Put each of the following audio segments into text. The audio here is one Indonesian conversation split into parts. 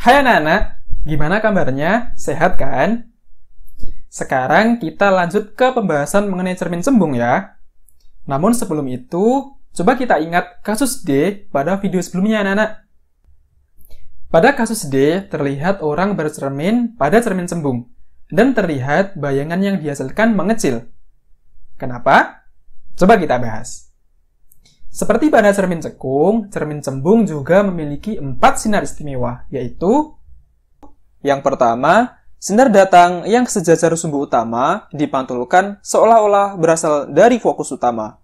Hai anak-anak, gimana kabarnya? Sehat kan? Sekarang kita lanjut ke pembahasan mengenai cermin cembung ya. Namun sebelum itu, coba kita ingat kasus D pada video sebelumnya anak-anak. Pada kasus D, terlihat orang bercermin pada cermin cembung, dan terlihat bayangan yang dihasilkan mengecil. Kenapa? Coba kita bahas. Seperti pada cermin cekung, cermin cembung juga memiliki 4 sinar istimewa, yaitu yang pertama, sinar datang yang sejajar sumbu utama dipantulkan seolah-olah berasal dari fokus utama.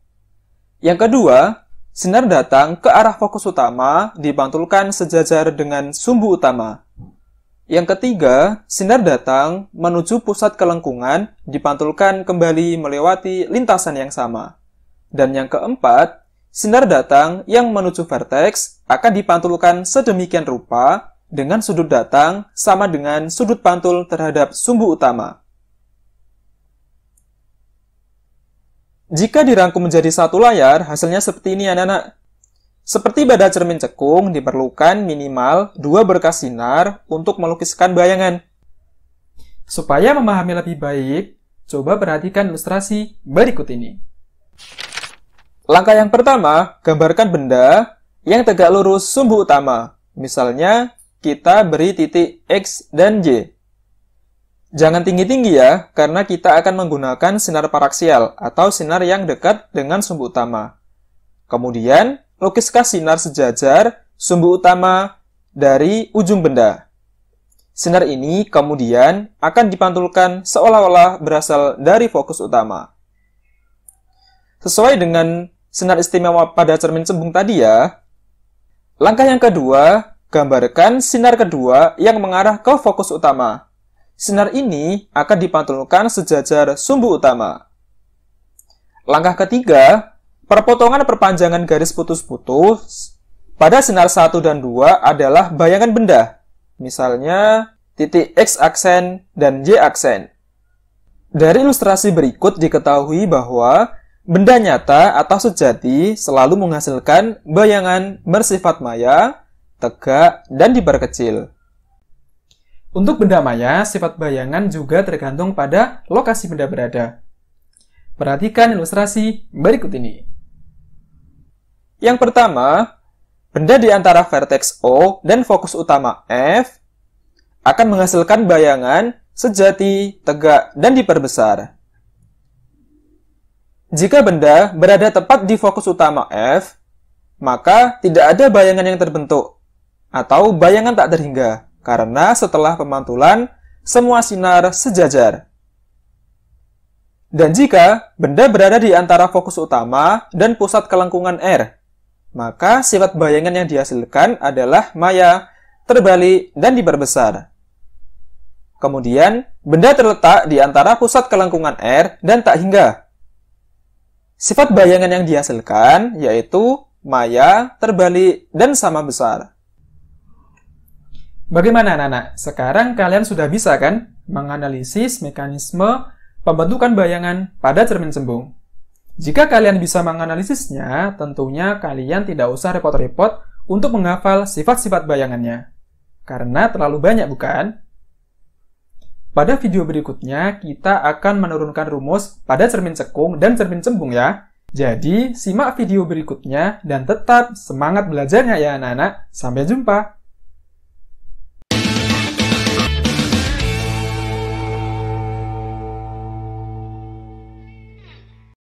Yang kedua, sinar datang ke arah fokus utama dipantulkan sejajar dengan sumbu utama. Yang ketiga, sinar datang menuju pusat kelengkungan dipantulkan kembali melewati lintasan yang sama. Dan yang keempat, sinar datang yang menuju vertex akan dipantulkan sedemikian rupa dengan sudut datang sama dengan sudut pantul terhadap sumbu utama. Jika dirangkum menjadi satu layar, hasilnya seperti ini anak-anak. Seperti pada cermin cekung, diperlukan minimal 2 berkas sinar untuk melukiskan bayangan. Supaya memahami lebih baik, coba perhatikan ilustrasi berikut ini. Langkah yang pertama, gambarkan benda yang tegak lurus sumbu utama. Misalnya, kita beri titik X dan Y. Jangan tinggi-tinggi ya, karena kita akan menggunakan sinar paraksial atau sinar yang dekat dengan sumbu utama. Kemudian, lukiskan sinar sejajar sumbu utama dari ujung benda. Sinar ini kemudian akan dipantulkan seolah-olah berasal dari fokus utama. Sesuai dengan sinar istimewa pada cermin cembung tadi ya. Langkah yang kedua, gambarkan sinar kedua yang mengarah ke fokus utama. Sinar ini akan dipantulkan sejajar sumbu utama. Langkah ketiga, perpotongan perpanjangan garis putus-putus pada sinar 1 dan 2 adalah bayangan benda. Misalnya, titik X aksen dan Y aksen. Dari ilustrasi berikut diketahui bahwa benda nyata atau sejati selalu menghasilkan bayangan bersifat maya, tegak, dan diperkecil. Untuk benda maya, sifat bayangan juga tergantung pada lokasi benda berada. Perhatikan ilustrasi berikut ini. Yang pertama, benda di antara vertex O dan fokus utama F akan menghasilkan bayangan sejati, tegak, dan diperbesar. Jika benda berada tepat di fokus utama F, maka tidak ada bayangan yang terbentuk, atau bayangan tak terhingga, karena setelah pemantulan, semua sinar sejajar. Dan jika benda berada di antara fokus utama dan pusat kelengkungan R, maka sifat bayangan yang dihasilkan adalah maya, terbalik, dan diperbesar. Kemudian, benda terletak di antara pusat kelengkungan R dan tak hingga. Sifat bayangan yang dihasilkan yaitu maya, terbalik, dan sama besar. Bagaimana anak-anak? Sekarang kalian sudah bisa kan menganalisis mekanisme pembentukan bayangan pada cermin cembung? Jika kalian bisa menganalisisnya, tentunya kalian tidak usah repot-repot untuk menghafal sifat-sifat bayangannya. Karena terlalu banyak bukan? Pada video berikutnya, kita akan menurunkan rumus pada cermin cekung dan cermin cembung ya. Jadi, simak video berikutnya dan tetap semangat belajarnya ya anak-anak. Sampai jumpa!